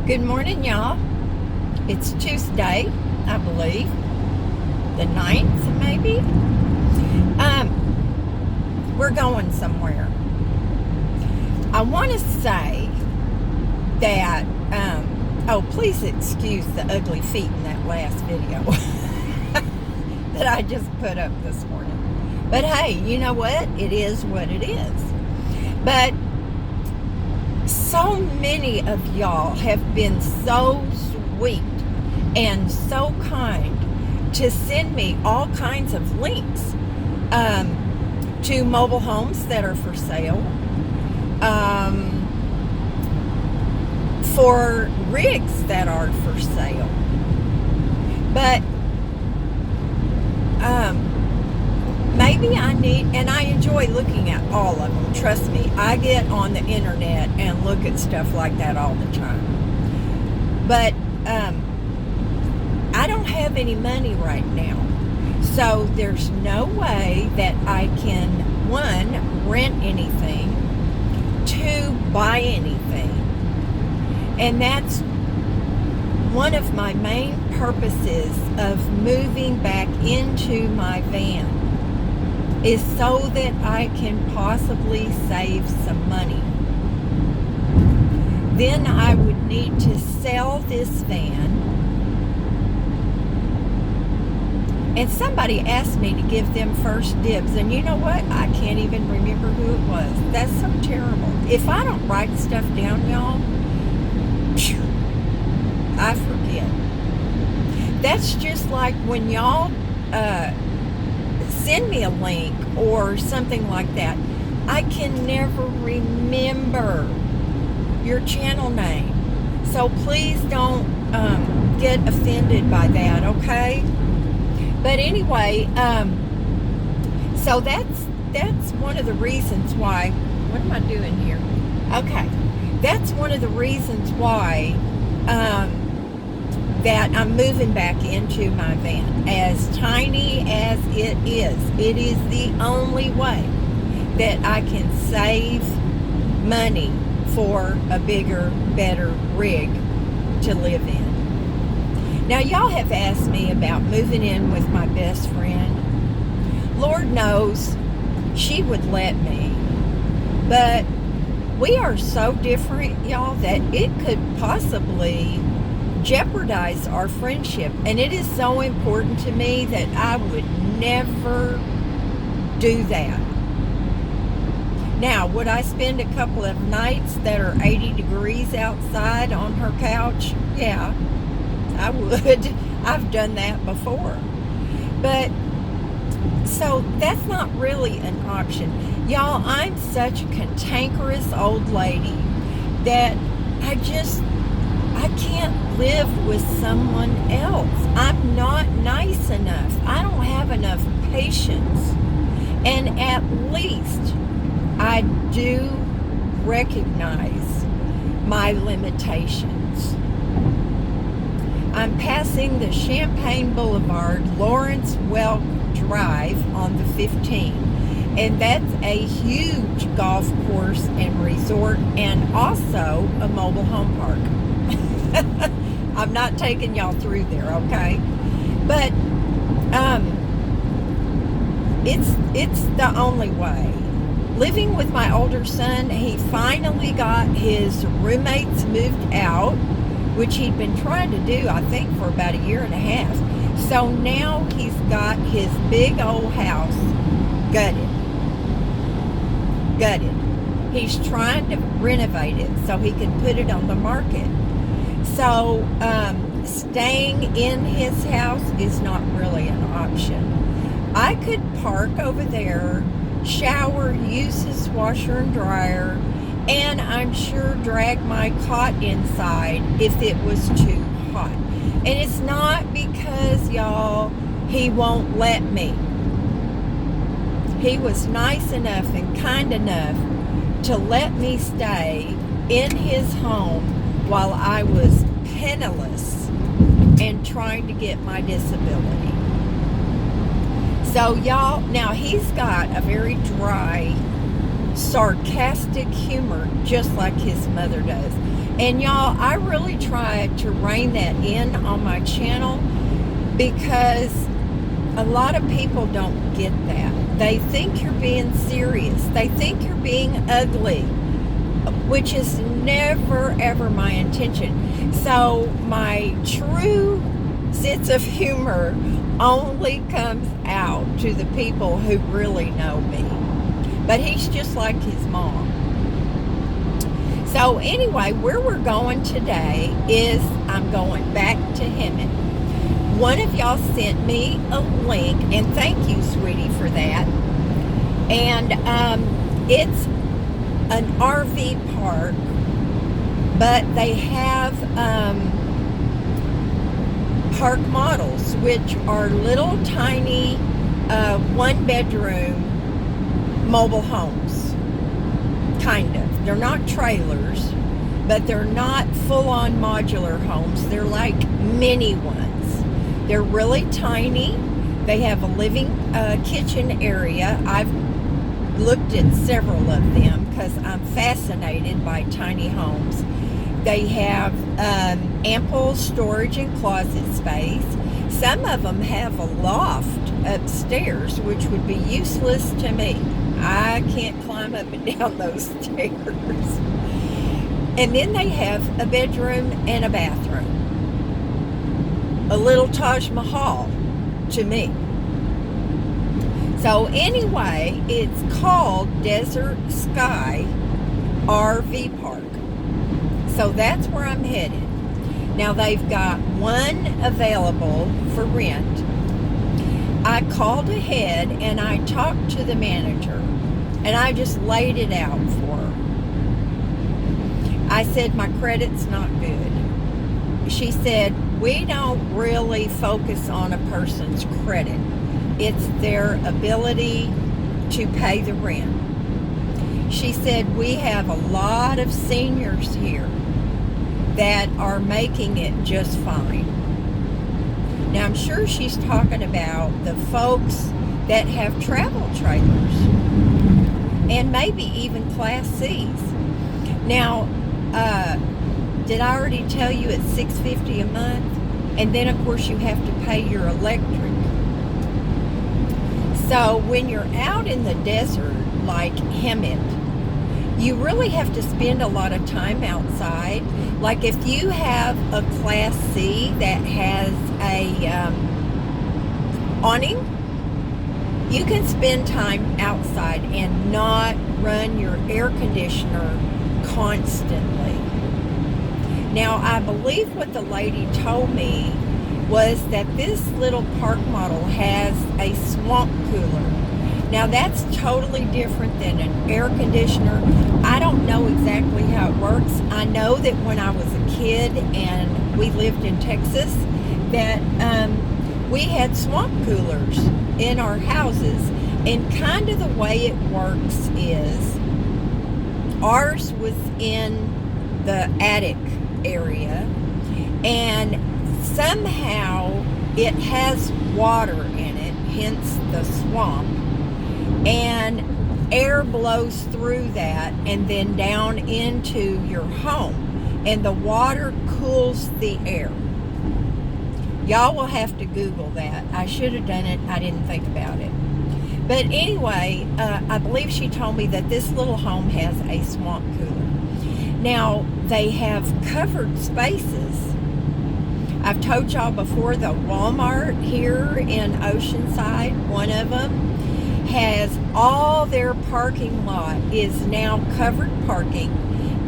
Good morning, y'all. It's Tuesday, I believe. The 9th, maybe. We're going somewhere. I want to say that, please excuse the ugly feet in that last video that I just put up this morning. But hey, you know what? It is what it is. But so many of y'all have been so sweet and so kind to send me all kinds of links to mobile homes that are for sale, for rigs that are for sale. But maybe I need, and I enjoy looking at all of them. Trust me, I get on the internet and look at stuff like that all the time. But I don't have any money right now. So there's no way that I can, one, rent anything, two, buy anything. And that's one of my main purposes of moving back into my van, is so that I can possibly save some money. Then I would need to sell this van. And somebody asked me to give them first dibs. And you know what? I can't even remember who it was. That's so terrible. If I don't write stuff down, y'all, I forget. That's just like when y'all send me a link or something like that. I can never remember your channel name. So please don't get offended by that, okay? But anyway, so that's one of the reasons why. What am I doing here? Okay, that's one of the reasons why that I'm moving back into my van. As tiny as it is the only way that I can save money for a bigger, better rig to live in. Now, y'all have asked me about moving in with my best friend. Lord knows she would let me. But we are so different, y'all, that it could possibly jeopardize our friendship. And it is so important to me that I would never do that. Now, would I spend a couple of nights that are 80 degrees outside on her couch? Yeah, I would. I've done that before. But, so that's not really an option. Y'all, I'm such a cantankerous old lady that I can't live with someone else. I'm not nice enough. I don't have enough patience. And at least I do recognize my limitations. I'm passing the Champaign Boulevard, Lawrence Welk Drive on the 15. And that's a huge golf course and resort, and also a mobile home park. I'm not taking y'all through there, okay? But it's the only way. Living with my older son, he finally got his roommates moved out, which he'd been trying to do, I think, for about a year and a half. So now he's got his big old house gutted. He's trying to renovate it so he can put it on the market. So staying in his house is not really an option. I could park over there, shower, use his washer and dryer, and I'm sure drag my cot inside if it was too hot. And it's not because, y'all, he won't let me. He was nice enough and kind enough to let me stay in his home while I was penniless and trying to get my disability. So, y'all, now he's got a very dry, sarcastic humor, just like his mother does. And y'all, I really tried to rein that in on my channel because a lot of people don't get that. They think you're being serious. They think you're being ugly, which is never, ever my intention. So my true sense of humor only comes out to the people who really know me. But he's just like his mom. So anyway, where we're going today is I'm going back to Hemet. One of y'all sent me a link, and thank you, sweetie, for that. And it's an RV park, but they have park models, which are little tiny one-bedroom mobile homes, kind of. They're not trailers, but they're not full-on modular homes. They're like mini ones. They're really tiny. They have a living kitchen area. I've looked at several of them because I'm fascinated by tiny homes. They have ample storage and closet space. Some of them have a loft upstairs, which would be useless to me. I can't climb up and down those stairs. And then they have a bedroom and a bathroom. A little Taj Mahal to me. So anyway, it's called Desert Sky RV Park. So that's where I'm headed. Now they've got one available for rent. I called ahead and I talked to the manager and I just laid it out for her. I said, my credit's not good. She said, we don't really focus on a person's credit. It's their ability to pay the rent. She said, we have a lot of seniors here that are making it just fine. Now, I'm sure she's talking about the folks that have travel trailers and maybe even Class C's. Now, did I already tell you it's $6.50 a month? And then, of course, you have to pay your electric. So when you're out in the desert, like Hemet, you really have to spend a lot of time outside. Like if you have a Class C that has a awning, you can spend time outside and not run your air conditioner constantly. Now, I believe what the lady told me was that this little park model has a swamp cooler. Now, that's totally different than an air conditioner. I don't know exactly how it works. I know that when I was a kid and we lived in Texas, that we had swamp coolers in our houses. And kind of the way it works is ours was in the attic area, and somehow it has water in it, hence the swamp, and air blows through that and then down into your home, and the water cools the air. Y'all will have to Google that. I should have done it. I didn't think about it. But anyway, I believe she told me that this little home has a swamp cooler. Now, they have covered spaces. I've told y'all before, the Walmart here in Oceanside, one of them, has all their parking lot is now covered parking,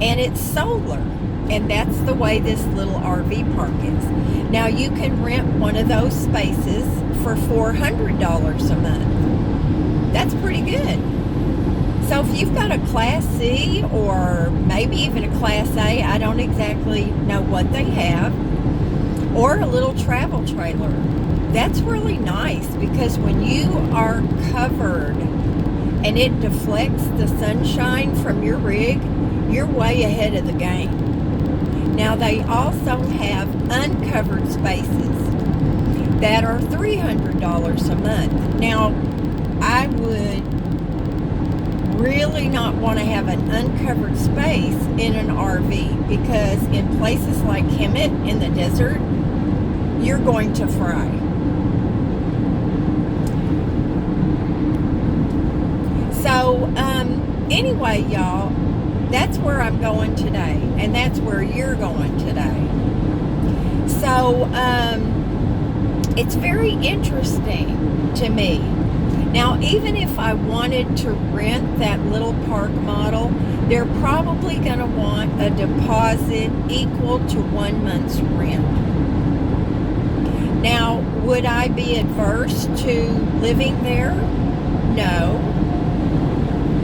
and it's solar. And that's the way this little RV park is. Now, you can rent one of those spaces for $400 a month. That's pretty good. So if you've got a Class C or maybe even a Class A, I don't exactly know what they have, or a little travel trailer, that's really nice, because when you are covered and it deflects the sunshine from your rig, you're way ahead of the game. Now, they also have uncovered spaces that are $300 a month. Now, I would really not want to have an uncovered space in an RV, because in places like Hemet in the desert, you're going to fry. So, anyway, y'all, that's where I'm going today, and that's where you're going today. So, it's very interesting to me. Now, even if I wanted to rent that little park model, they're probably going to want a deposit equal to 1 month's rent. Now, would I be adverse to living there? No.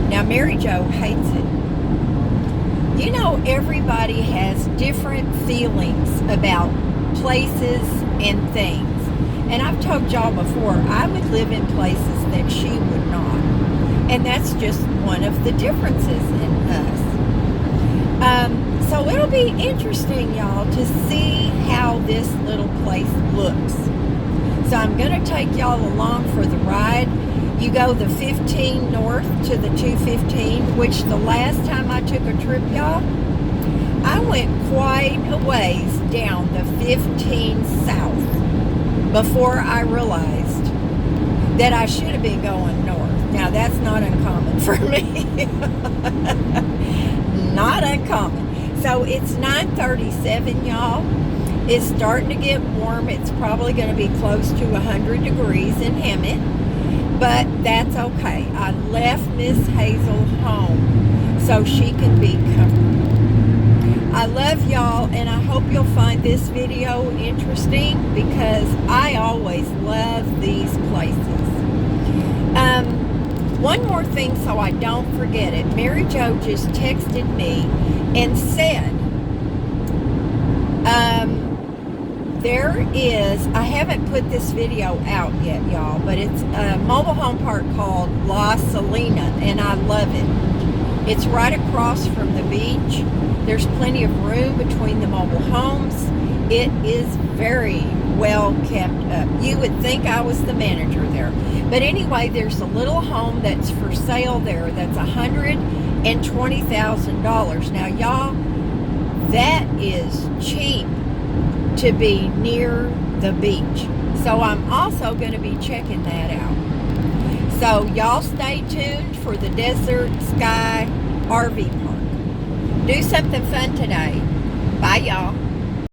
Now, Mary Jo hates it. You know, everybody has different feelings about places and things. And I've told y'all before, I would live in places that she would not. And that's just one of the differences in us. So it'll be interesting, y'all, to see how this little place looks. So I'm going to take y'all along for the ride. You go the 15 north to the 215, which the last time I took a trip, y'all, I went quite a ways down the 15 south before I realized that I should have been going north. Now, that's not uncommon for me. Not uncommon. So it's 9:37, y'all. It's starting to get warm. It's probably going to be close to 100 degrees in Hemet, but that's okay. I left Miss Hazel home so she can be comfortable. I love y'all, and I hope you'll find this video interesting, because I always love these places. One more thing so I don't forget it. Mary Jo just texted me and said, there is, I haven't put this video out yet, y'all, but it's a mobile home park called La Salina, and I love it. It's right across from the beach. There's plenty of room between the mobile homes. It is very well kept up. You would think I was the manager there. But anyway, there's a little home that's for sale there that's $120,000. Now, y'all, that is cheap to be near the beach. So I'm also going to be checking that out. So y'all stay tuned for the Desert Sky RV Park. Do something fun today. Bye, y'all.